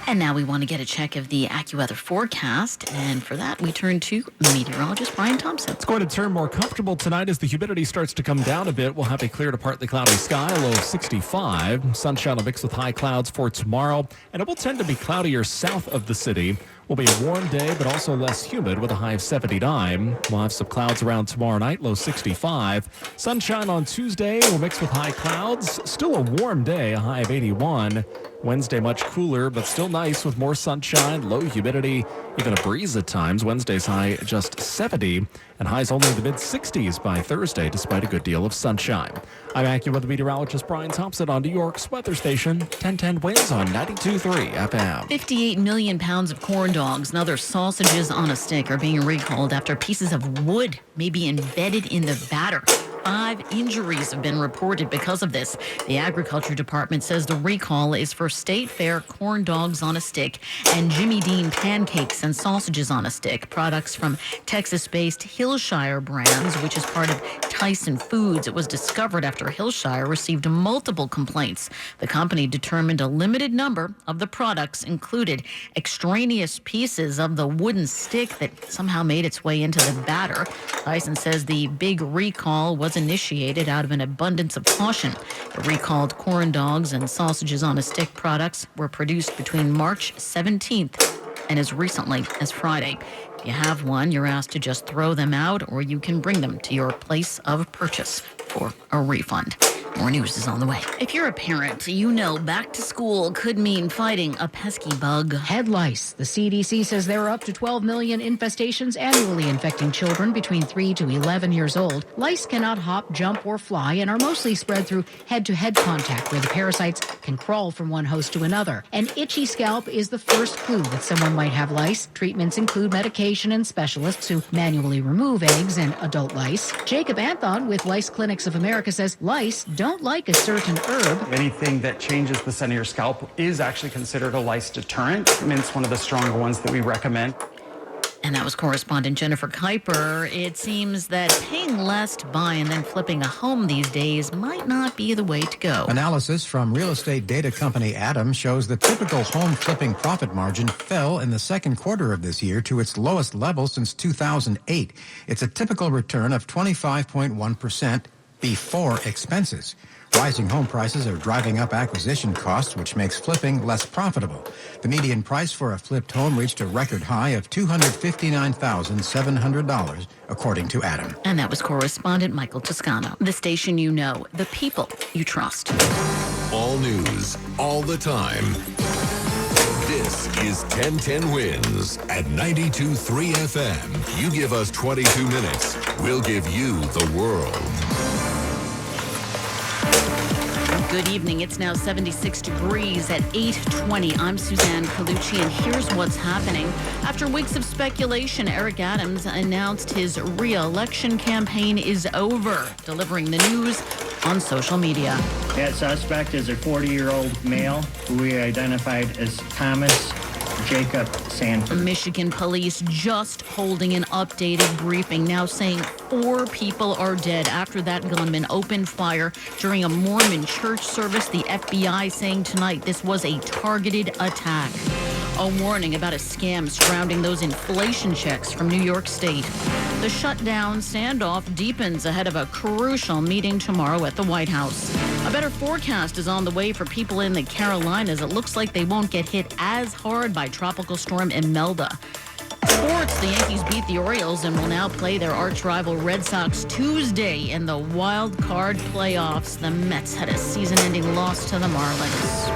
And now we want to get a check of the AccuWeather forecast. And for that, we turn to meteorologist Brian Thompson. It's going to turn more comfortable tonight as the humidity starts to come down a bit. We'll have a clear to partly cloudy sky, a low of 65. Sunshine will mix with high clouds for tomorrow. And it will tend to be cloudier south of the city. Will be a warm day, but also less humid with a high of 79. We'll have some clouds around tomorrow night, low 65. Sunshine on Tuesday will mix with high clouds. Still a warm day, a high of 81. Wednesday much cooler, but still nice with more sunshine, low humidity, even a breeze at times. Wednesday's high just 70, and highs only in the mid-60s by Thursday, despite a good deal of sunshine. I'm AccuWeather meteorologist Brian Thompson on New York's weather station, 1010 Winds on 92.3 FM. 58 million pounds of corn dogs and other sausages on a stick are being recalled after pieces of wood may be embedded in the batter. 5 injuries have been reported because of this. The Agriculture Department says the recall is for State Fair corn dogs on a stick and Jimmy Dean pancakes and sausages on a stick, products from Texas-based Hillshire Brands, which is part of Tyson Foods. It was discovered after Hillshire received multiple complaints. The company determined a limited number of the products included extraneous pieces of the wooden stick that somehow made its way into the batter. Tyson says the big recall was initiated out of an abundance of caution. The recalled corn dogs and sausages on a stick products were produced between March 17th and as recently as Friday. If you have one, you're asked to just throw them out, or you can bring them to your place of purchase for a refund. More news is on the way. If you're a parent, you know back to school could mean fighting a pesky bug. Head lice. The CDC says there are up to 12 million infestations annually infecting children between 3 to 11 years old. Lice cannot hop, jump, or fly and are mostly spread through head-to-head contact where the parasites can crawl from one host to another. An itchy scalp is the first clue that someone might have lice. Treatments include medication and specialists who manually remove eggs and adult lice. Jacob Anthon with Lice Clinics of America says lice don't like a certain herb. Anything that changes the scent of your scalp is actually considered a lice deterrent. I mean, it's one of the stronger ones that we recommend. And that was correspondent Jennifer Kuiper. It seems that paying less to buy and then flipping a home these days might not be the way to go. Analysis from real estate data company Adam shows the typical home flipping profit margin fell in the second quarter of this year to its lowest level since 2008. It's a typical return of 25.1% before expenses. Rising home prices are driving up acquisition costs, which makes flipping less profitable. The median price for a flipped home reached a record high of $259,700, according to Adam. And that was correspondent Michael Toscano. The station you know, the people you trust. All news, all the time. This is 1010 Wins at 92.3 FM. You give us 22 minutes, we'll give you the world. Good evening. It's now 76 degrees at 8:20. I'm Suzanne Colucci, and here's what's happening. After weeks of speculation, Eric Adams announced his re-election campaign is over, delivering the news on social media. That suspect is a 40-year-old male who we identified as Thomas Jacob Sanford. Michigan police just holding an updated briefing, now saying 4 people are dead after that gunman opened fire during a Mormon church service. The FBI saying tonight this was a targeted attack. A warning about a scam surrounding those inflation checks from New York State. The shutdown standoff deepens ahead of a crucial meeting tomorrow at the White House. A better forecast is on the way for people in the Carolinas. It looks like they won't get hit as hard by Tropical Storm Imelda. Sports, the Yankees beat the Orioles and will now play their arch rival Red Sox Tuesday in the wild card playoffs. The Mets had a season-ending loss to the Marlins.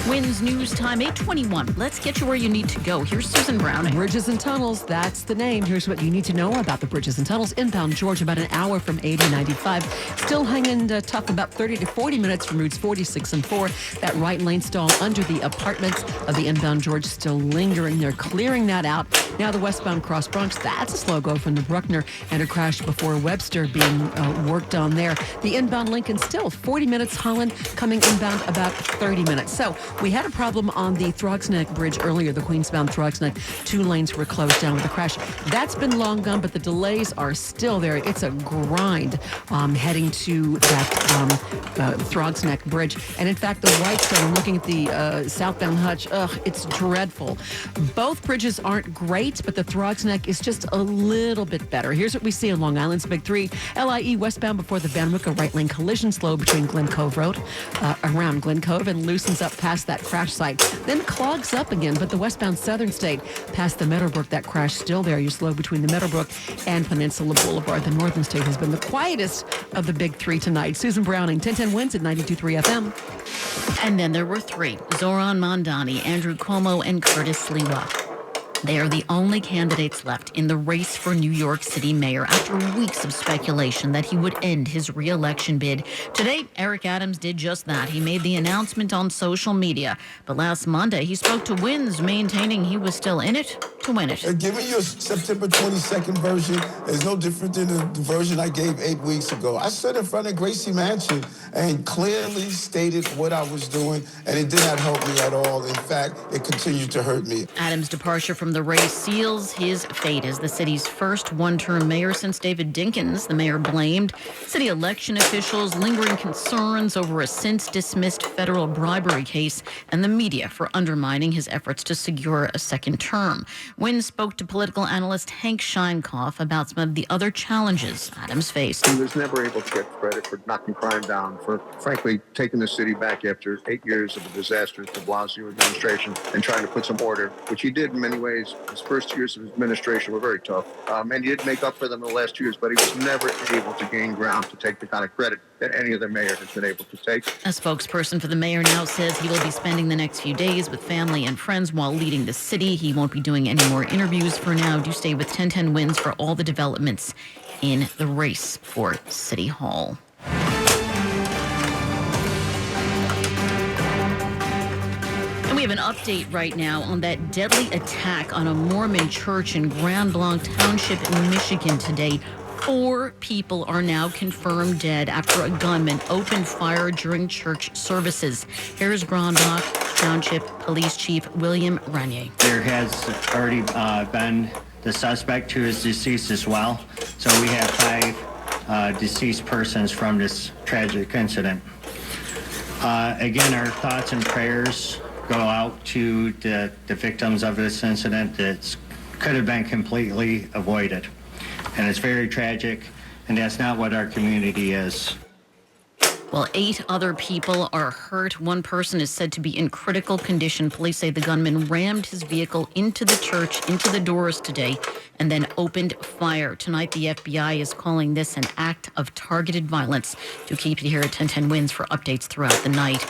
Wins News Time, 8:21. Let's get you where you need to go. Here's Susan Browning. Bridges and tunnels, that's the name. Here's what you need to know about the bridges and tunnels. Inbound Georgia, about an hour from 80-95. Still hanging tough, about 30 to 40 minutes from routes 46 and 4. That right lane stall under the apartments of the inbound Georgia still lingering. They're clearing that out. Now the westbound Cross Bronx, that's a slow go from the Bruckner, and a crash before Webster being worked on there. The inbound Lincoln still 40 minutes. Holland coming inbound about 30 minutes. So We had a problem on the Throgs Neck Bridge earlier, the Queensbound Throgs Neck. 2 lanes were closed down with a crash. That's been long gone, but the delays are still there. It's a grind heading to that Throgs Neck Bridge. And in fact, the Whitestone, looking at the southbound Hutch, it's dreadful. Both bridges aren't great, but the Throgs Neck is just a little bit better. Here's what we see on Long Island's Big 3. LIE westbound before the Van Wick, a right lane collision slow between Glen Cove Road, around Glen Cove, and loosens up past that crash site. Then clogs up again, but the westbound Southern State past the Meadowbrook, that crash still there. You're slow between the Meadowbrook and Peninsula Boulevard. The Northern State has been the quietest of the Big 3 tonight. Susan Browning, 1010 wins at 92.3 FM. And then there were 3, Zoran Mondani, Andrew Cuomo, and Curtis Sliwa. They are the only candidates left in the race for New York City mayor after weeks of speculation that he would end his re-election bid. Today, Eric Adams did just that. He made the announcement on social media. But last Monday, he spoke to Wins, maintaining he was still in it to win it. Giving you a September 22nd version is no different than the version I gave 8 weeks ago. I stood in front of Gracie Mansion and clearly stated what I was doing, and it did not help me at all. In fact, it continued to hurt me. Adams' departure from the race seals his fate as the city's first one-term mayor since David Dinkins. The mayor blamed city election officials, lingering concerns over a since-dismissed federal bribery case, and the media for undermining his efforts to secure a second term. Wynn spoke to political analyst Hank Scheinkoff about some of the other challenges Adams faced. He was never able to get credit for knocking crime down, for frankly taking the city back after 8 years of a disastrous de Blasio administration and trying to put some order, which he did in many ways. His first years of his administration were very tough, and he did make up for them in the last 2 years, but he was never able to gain ground to take the kind of credit that any other mayor has been able to take. A spokesperson for the mayor now says he will be spending the next few days with family and friends while leading the city. He won't be doing any more interviews for now. Do stay with 1010 Wins for all the developments in the race for City Hall. And we have an update right now on that deadly attack on a Mormon church in Grand Blanc Township in Michigan today. 4 people are now confirmed dead after a gunman opened fire during church services. Here's Grand Blanc Township Police Chief William Ranier. There has already been the suspect who is deceased as well. So we have 5 deceased persons from this tragic incident. Again, our thoughts and prayers go out to the victims of this incident that could have been completely avoided. And it's very tragic, and that's not what our community is. Well, 8 other people are hurt. 1 person is said to be in critical condition. Police say the gunman rammed his vehicle into the church, into the doors today, and then opened fire. Tonight, the FBI is calling this an act of targeted violence. Do keep you here at 1010 Wins for updates throughout the night.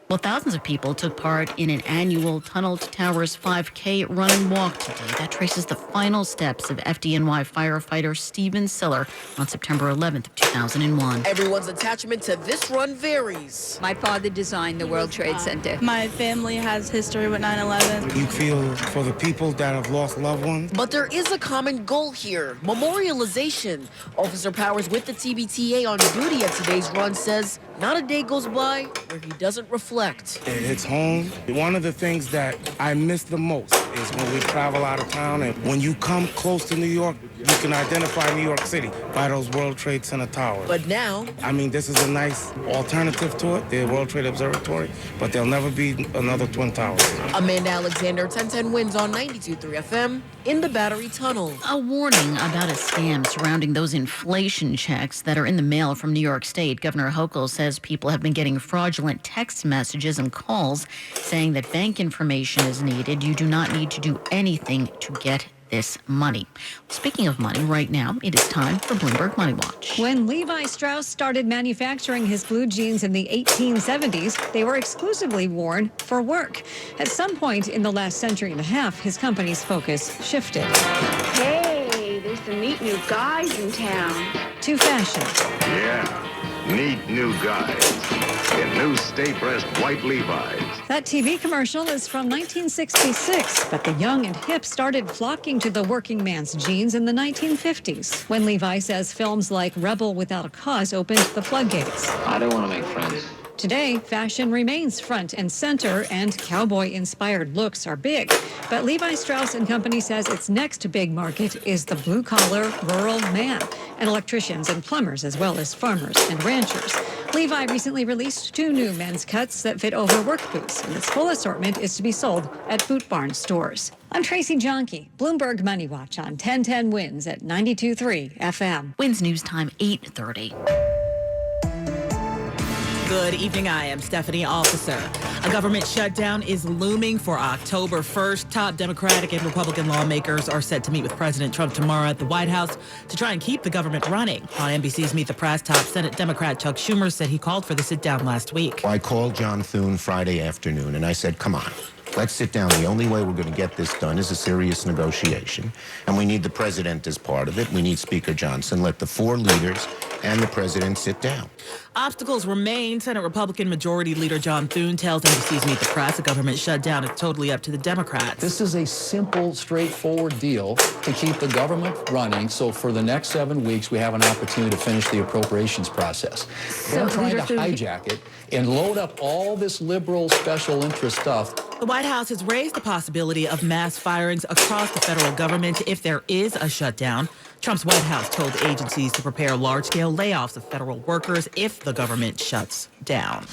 Well, thousands of people took part in an annual Tunnel to Towers 5K run and walk today. That traces the final steps of FDNY firefighter Steven Siller on September 11th of 2001. Everyone's attachment to this run varies. My father designed the World Trade Center. My family has history with 9/11. You feel for the people that have lost loved ones. But there is a common goal here, memorialization. Officer Powers with the TBTA on duty at today's run says not a day goes by where he doesn't reflect. It's home. One of the things that I miss the most is when we travel out of town and when you come close to New York, you can identify New York City by those World Trade Center towers. But now, this is a nice alternative to it, the World Trade Observatory, but there'll never be another Twin Towers. Amanda Alexander, 1010 Wins on 92.3 FM in the Battery Tunnel. A warning about a scam surrounding those inflation checks that are in the mail from New York State. Governor Hochul says people have been getting fraudulent text messages and calls saying that bank information is needed. You do not need to do anything to get this money. Speaking of money, right now, it is time for Bloomberg Money Watch. When Levi Strauss started manufacturing his blue jeans in the 1870s, they were exclusively worn for work. At some point in the last century and a half, his company's focus shifted. Hey, there's some neat new guys in town. To fashion. Yeah, neat new guys in new stay-pressed white Levi's. That TV commercial is from 1966, but the young and hip started flocking to the working man's jeans in the 1950s, when Levi says films like Rebel Without a Cause opened the floodgates. I don't want to make friends. Today, fashion remains front and center, and cowboy-inspired looks are big. But Levi Strauss & Company says its next big market is the blue-collar rural man, and electricians and plumbers, as well as farmers and ranchers. Levi recently released 2 new men's cuts that fit over work boots, and its full assortment is to be sold at Boot Barn stores. I'm Tracy Jonke, Bloomberg Money Watch on 1010 Wins at 92.3 FM. Wins News Time 8:30. Good evening. I am Stephanie Officer. A government shutdown is looming for October 1st. Top Democratic and Republican lawmakers are set to meet with President Trump tomorrow at the White House to try and keep the government running. On NBC's Meet the Press, top Senate Democrat Chuck Schumer said he called for the sit-down last week. I called John Thune Friday afternoon, and I said, come on. Let's sit down. The only way we're going to get this done is a serious negotiation, and we need the president as part of it. We need Speaker Johnson. Let the 4 leaders and the president sit down. Obstacles remain. Senate Republican Majority Leader John Thune tells NBC's Meet the Press a government shutdown is totally up to the Democrats. This is a simple, straightforward deal to keep the government running, so for the next 7 weeks we have an opportunity to finish the appropriations process. They're trying to hijack it and load up all this liberal special interest stuff. The White House has raised the possibility of mass firings across the federal government if there is a shutdown. Trump's White House told agencies to prepare large-scale layoffs of federal workers if the government shuts down.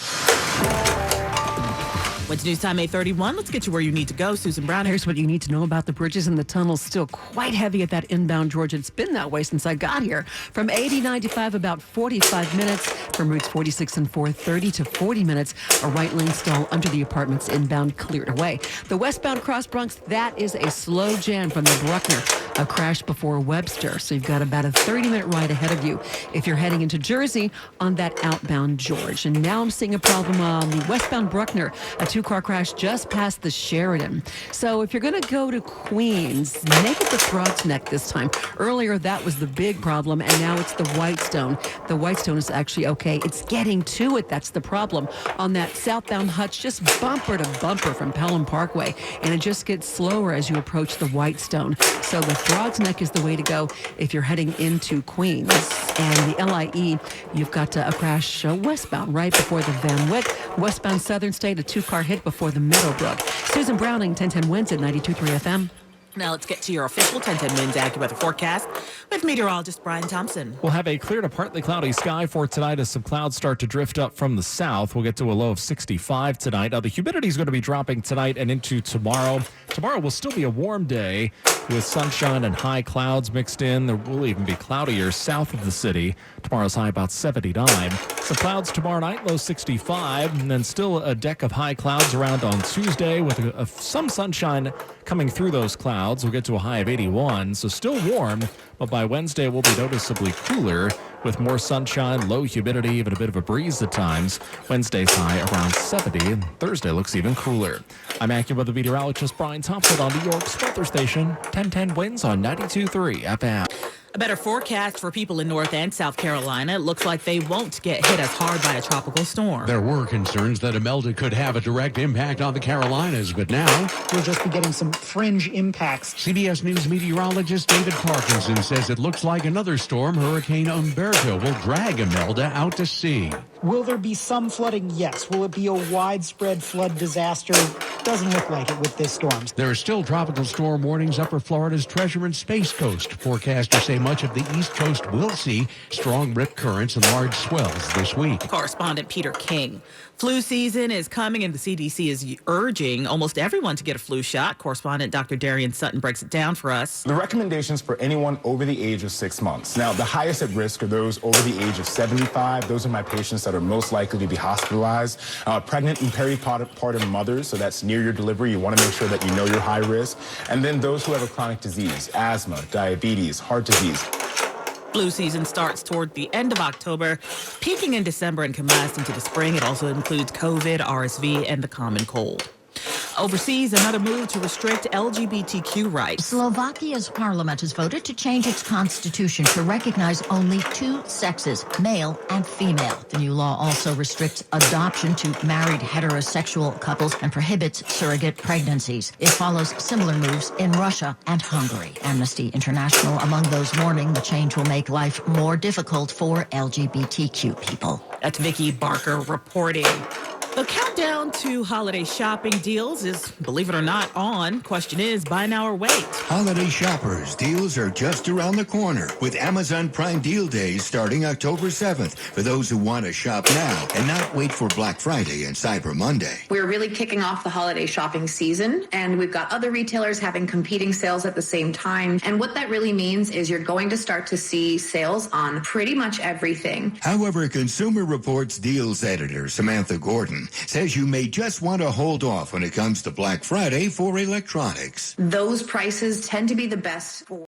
What's News Time 8:31? Let's get you where you need to go. Susan Brown. Here's what you need to know about the bridges and the tunnels. Still quite heavy at that inbound Georgia. It's been that way since I got here. From 80-95, about 45 minutes. From routes 46 and 4, 30 to 40 minutes. A right lane stall under the apartments inbound cleared away. The westbound Cross Bronx, that is a slow jam from the Bruckner. A crash before Webster. So you've got about a 30-minute ride ahead of you if you're heading into Jersey on that outbound George. And now I'm seeing a problem on the westbound Bruckner. A 2-car crash just past the Sheridan. So if you're going to go to Queens, make it the Throgs Neck this time. Earlier, that was the big problem, and now it's the Whitestone. The Whitestone is actually okay. It's getting to it. That's the problem. On that southbound Hutch, just bumper to bumper from Pelham Parkway, and it just gets slower as you approach the Whitestone. So the Throgs Neck is the way to go if you're heading into Queens. And the LIE, you've got a crash westbound right before the Van Wyck. Westbound Southern State, a 2-car hit before the Meadowbrook. Susan Browning, 1010 Wins at 92.3 FM. Now let's get to your official 1010 Wins AccuWeather forecast with meteorologist Brian Thompson. We'll have a clear to partly cloudy sky for tonight as some clouds start to drift up from the south. We'll get to a low of 65 tonight. Now, the humidity is going to be dropping tonight and into tomorrow. Tomorrow will still be a warm day with sunshine and high clouds mixed in. There will even be cloudier south of the city. Tomorrow's high about 79. Some clouds tomorrow night, low 65, and then still a deck of high clouds around on Tuesday with some sunshine coming through those clouds. We'll get to a high of 81, so still warm, but by Wednesday we'll be noticeably cooler with more sunshine, low humidity, even a bit of a breeze at times. Wednesday's high around 70, and Thursday looks even cooler. I'm AccuWeather meteorologist Brian Thompson on New York's weather station, 1010 Wins on 92.3 FM. A better forecast for people in North and South Carolina. It looks like they won't get hit as hard by a tropical storm. There were concerns that Imelda could have a direct impact on the Carolinas, but now we'll just be getting some fringe impacts. CBS News meteorologist David Parkinson says it looks like another storm, Hurricane Umberto, will drag Imelda out to sea. Will there be some flooding? Yes. Will it be a widespread flood disaster? Doesn't look like it with this storm. There are still tropical storm warnings upper Florida's Treasure and Space Coast. Forecasters say much of the East Coast will see strong rip currents and large swells this week. Correspondent Peter King. Flu season is coming, and the CDC is urging almost everyone to get a flu shot. Correspondent Dr. Darian Sutton breaks it down for us. The recommendations for anyone over the age of 6 months. Now, the highest at risk are those over the age of 75. Those are my patients that are most likely to be hospitalized. Pregnant and peripartum mothers, so that's near your delivery. You want to make sure that you know you're high risk. And then those who have a chronic disease, asthma, diabetes, heart disease. Flu season starts toward the end of October, peaking in December and can last into the spring. It also includes COVID, RSV, and the common cold. Overseas, another move to restrict LGBTQ rights. Slovakia's parliament has voted to change its constitution to recognize only two sexes, male and female. The new law also restricts adoption to married heterosexual couples and prohibits surrogate pregnancies. It follows similar moves in Russia and Hungary. Amnesty International among those warning the change will make life more difficult for LGBTQ people. That's Vicky Barker reporting. The countdown to holiday shopping deals is, believe it or not, on. Question is, buy now or wait? Holiday shoppers, deals are just around the corner with Amazon Prime Deal Days starting October 7th for those who want to shop now and not wait for Black Friday and Cyber Monday. We're really kicking off the holiday shopping season, and we've got other retailers having competing sales at the same time. And what that really means is you're going to start to see sales on pretty much everything. However, Consumer Reports deals editor Samantha Gordon says you may just want to hold off when it comes to Black Friday for electronics. Those prices tend to be the best for